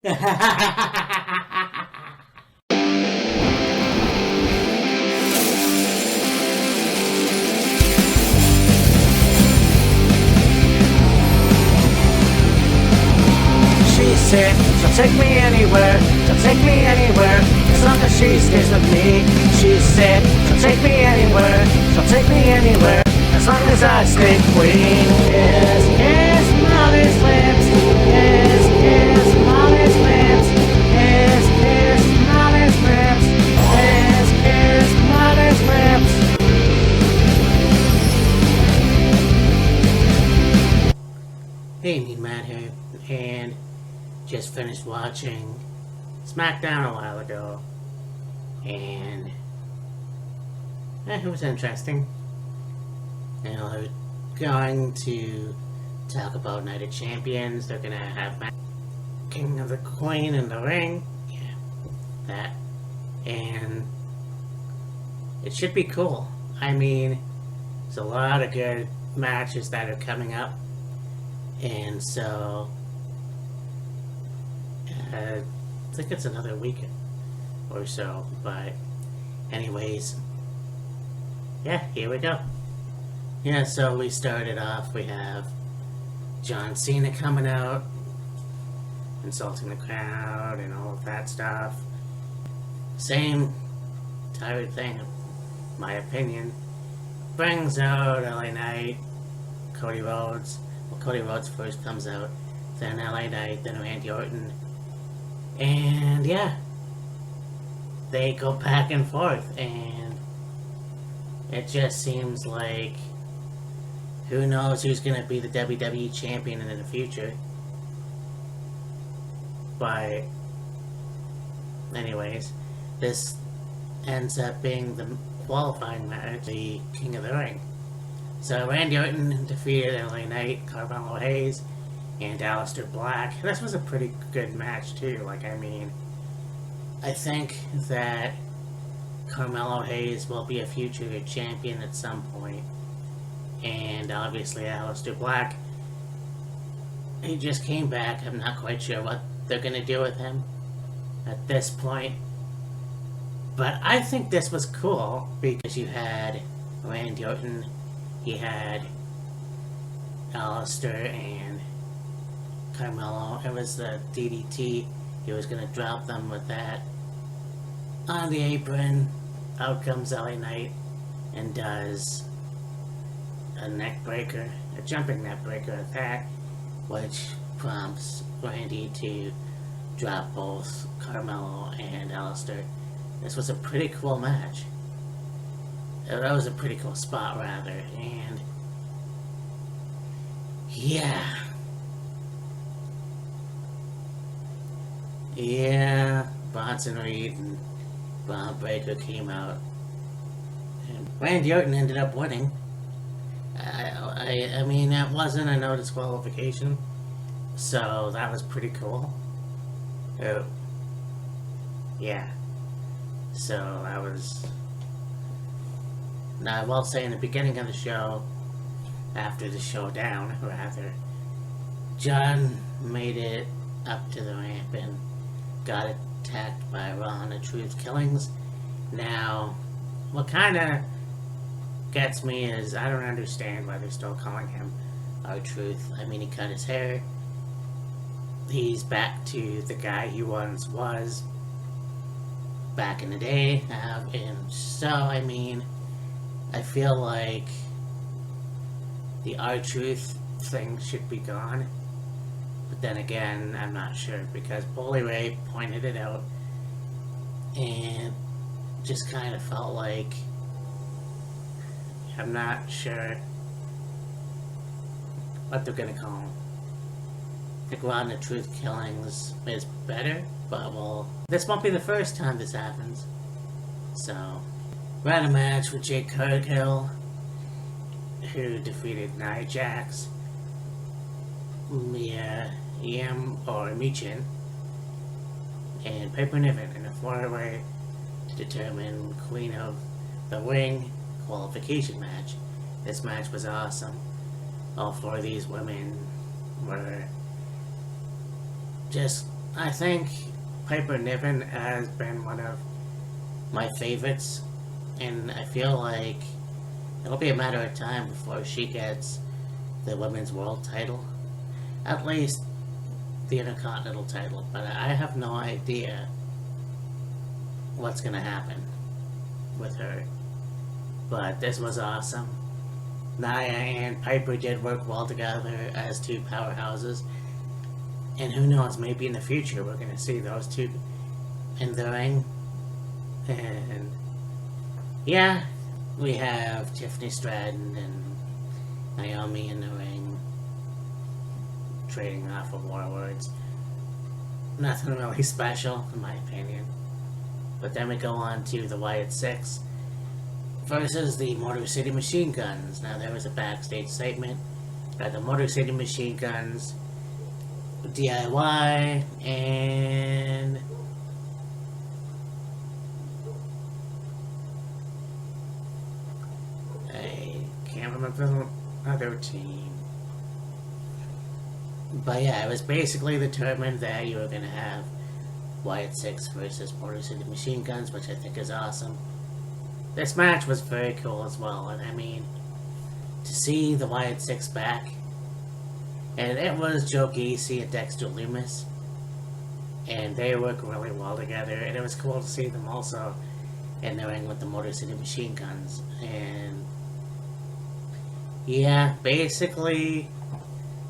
She said, she'll take me anywhere, she'll take me anywhere, as long as she stays with me. She said, she'll take me anywhere, she'll take me anywhere, as long as I stay queen. Yes, yes, Molly's lips. Yes, yes, Molly's lips. Yes, yes, Molly's lips. Yes, yes, Molly's lips. Hey, me Matt here, and just finished watching Smackdown a while ago, and it was interesting. You know, they're going to talk about Night of Champions. They're gonna have King of the Queen in the ring. Yeah, that. And it should be cool. I mean, there's a lot of good matches that are coming up. And so, I think it's another week or so. But anyways, yeah, here we go. Yeah, so we started off, we have John Cena coming out, insulting the crowd and all of that stuff. Same type of thing, in my opinion. Brings out LA Knight, Cody Rhodes. Well, Cody Rhodes first comes out, then LA Knight, then Randy Orton. And yeah, they go back and forth, and it just seems like who knows who's going to be the WWE champion in the future. But anyways, this ends up being the qualifying match, the King of the Ring. So Randy Orton defeated LA Knight, Carmelo Hayes, and Aleister Black. This was a pretty good match too. Like, I mean, I think that Carmelo Hayes will be a future champion at some point. And obviously Aleister Black, he just came back. I'm not quite sure what they're going to do with him at this point. But I think this was cool because you had Randy Orton, you had Aleister and Carmelo. It was the DDT. He was going to drop them with that. On the apron, out comes LA Knight and does a neck breaker, a jumping neck breaker attack, which prompts Randy to drop both Carmelo and Aleister. This was a pretty cool match. That was a pretty cool spot, rather, and yeah. Yeah, Bronson Reed and Braun Breaker came out, and Randy Orton ended up winning. I mean, that wasn't a no disqualification, so that was pretty cool. Oh, yeah. So that was. Now I will say in the beginning of the show, after the showdown, rather, John made it up to the ramp and got attacked by Ron of Truth Killings. Now, what kind of gets me is I don't understand why they're still calling him R-Truth. I mean, he cut his hair. He's back to the guy he once was back in the day. And so, I mean, I feel like the R-Truth thing should be gone. But then again, I'm not sure because Bully Ray pointed it out and just kind of felt like I'm not sure what they're gonna call him. I think Ron the Truth Killings is better, but well, this won't be the first time this happens. So, we had a match with Jake Cargill, who defeated Nia Jax, Michin, and Piper Niven in a 4-way to determine Queen of the Ring qualification match. This match was awesome. All 4 of these women were just I think Piper Niven has been one of my favorites, and I feel like it'll be a matter of time before she gets the women's world title. At least the Intercontinental title, but I have no idea what's gonna happen with her. But this was awesome. Nia and Piper did work well together as two powerhouses, and who knows, maybe in the future we're gonna see those two in the ring. And yeah, we have Tiffany Stratton and Naomi in the ring, trading off of war words. Nothing really special, in my opinion. But then we go on to the Wyatt Sicks versus the Motor City Machine Guns. Now, there was a backstage segment by the Motor City Machine Guns, DIY, and I can't remember the other team. But yeah, it was basically determined that you were going to have Wyatt Sicks versus Motor City Machine Guns, which I think is awesome. This match was very cool as well, and I mean, to see the Wyatt Sicks back, and it was Joe Gacy and Dexter Lumis, and they work really well together, and it was cool to see them also in the ring with the Motor City Machine Guns. And yeah, basically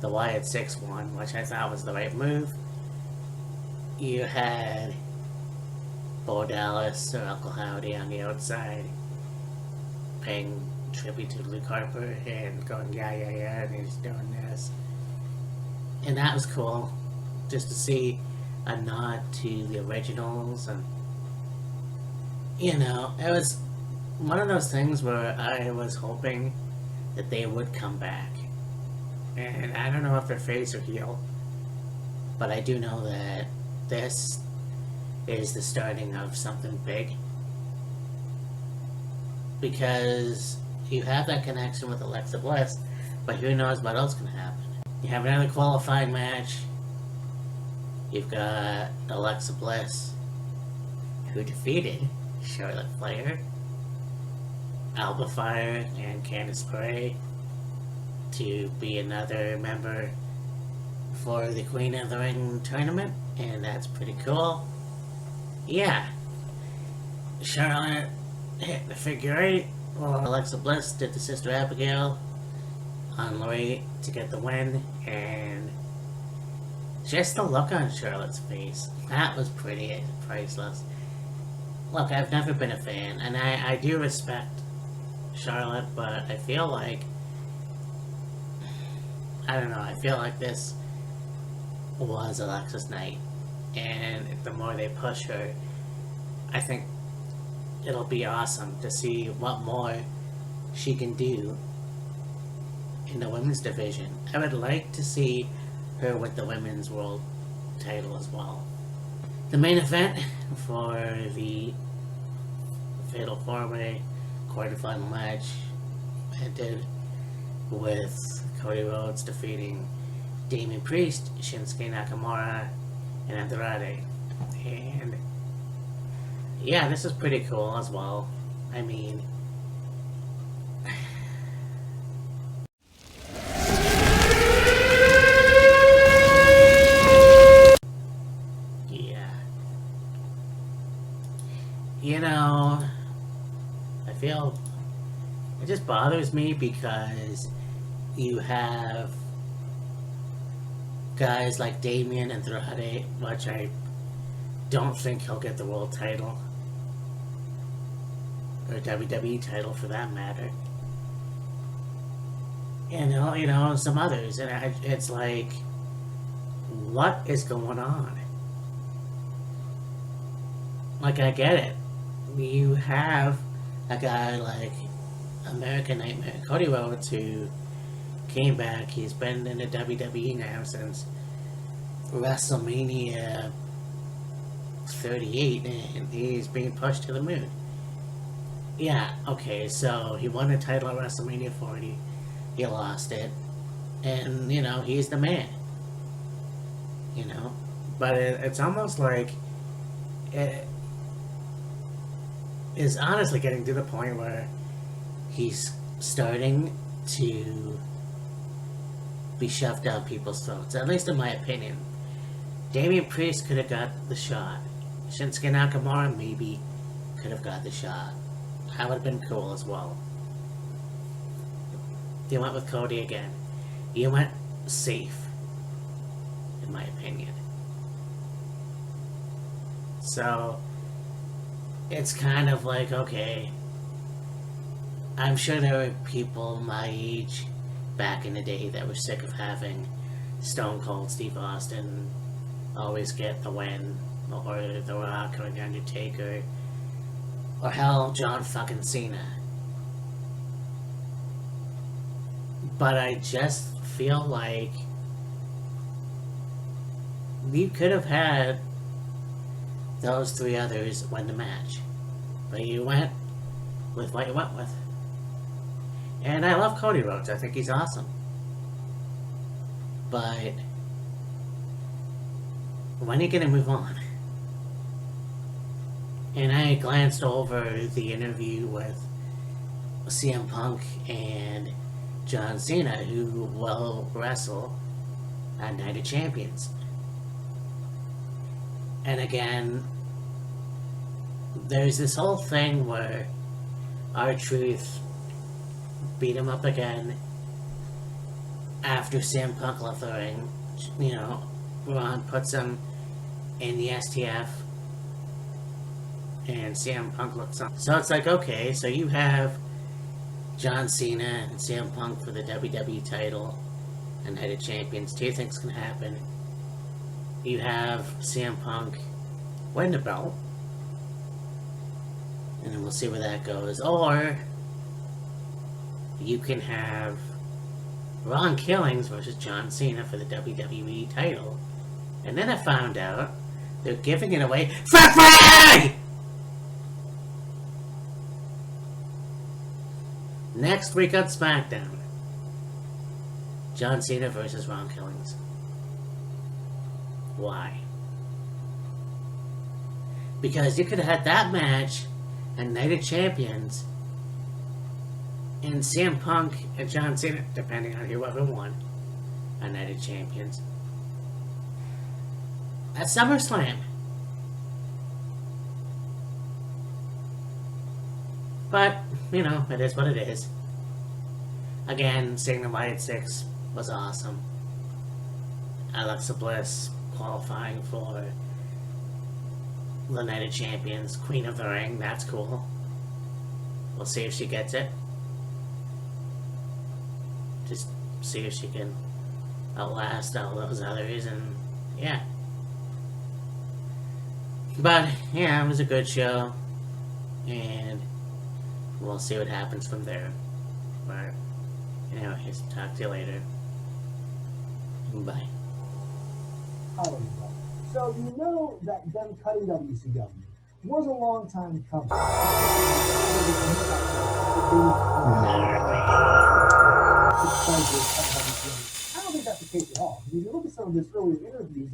the Wyatt Sicks won, which I thought was the right move. You had Bo Dallas or Uncle Howdy on the outside paying tribute to Luke Harper and going, yeah, and he's doing this. And that was cool, just to see a nod to the originals. And, you know, it was one of those things where I was hoping that they would come back. And I don't know if they're face or heel, but I do know that this is the starting of something big, because you have that connection with Alexa Bliss, but who knows what else can happen. You have another qualifying match. You've got Alexa Bliss, who defeated Charlotte Flair, Alba Fire, and Candice LeRae to be another member for the Queen of the Ring tournament, and that's pretty cool. Yeah, Charlotte hit the figure eight, while Alexa Bliss did the Sister Abigail on LeRae to get the win, and just the look on Charlotte's face, that was pretty priceless. Look, I've never been a fan, and I do respect Charlotte, but I feel like, I don't know, I feel like this was Alexa's night, and the more they push her, I think it'll be awesome to see what more she can do in the women's division. I would like to see her with the women's world title as well. The main event for the Fatal 4-Way quarterfinal match ended with Cody Rhodes defeating Damian Priest, Shinsuke Nakamura, and Andrade. And yeah, this is pretty cool as well. I mean, yeah. You know, I feel it just bothers me because you have guys like Damian Andrade, which I don't think he'll get the world title, or WWE title for that matter. And you know, some others, and it's like, what is going on? Like, I get it. You have a guy like American Nightmare Cody Rhodes, who came back. He's been in the WWE now since WrestleMania 38, and he's being pushed to the moon. Yeah, okay, so he won the title at WrestleMania 40. He lost it. And, you know, he's the man. You know? But it's almost like it is honestly getting to the point where he's starting to be shoved down people's throats, at least in my opinion. Damian Priest could have got the shot. Shinsuke Nakamura maybe could have got the shot. That would have been cool as well. You went with Cody again. You went safe, in my opinion. So, it's kind of like, okay, I'm sure there were people my age back in the day that were sick of having Stone Cold Steve Austin always get the win, or The Rock or The Undertaker, or hell, John fucking Cena. But I just feel like you could have had those three others win the match. But you went with what you went with. And I love Cody Rhodes. I think he's awesome. But when are you going to move on? And I glanced over the interview with CM Punk and John Cena, who will wrestle at Night of Champions. And again, there's this whole thing where R-Truth beat him up again after CM Punk left the ring. You know, Ron puts him in the STF and CM Punk looks on. So it's like, okay, so you have John Cena and CM Punk for the WWE title and Night of Champions. Two things can happen. You have CM Punk win the belt, and then we'll see where that goes. Or you can have Ron Killings versus John Cena for the WWE title. And then I found out they're giving it away for free! Next week on Smackdown, John Cena versus Ron Killings. Why? Because you could have had that match and Night of Champions and CM Punk and John Cena, depending on whoever won, a Night of Champions, at SummerSlam. But, you know, it is what it is. Again, seeing the Wyatt Sicks was awesome. Alexa Bliss qualifying for the Night of Champions, Queen of the Ring, that's cool. We'll see if she gets it. Just see if she can outlast all those others, and yeah. But, yeah, it was a good show, and we'll see what happens from there. But, anyways, talk to you later. Bye. So you know that them cutting WCW was a long time coming. I don't think that's the case at all. If you look at some of his earlier interviews,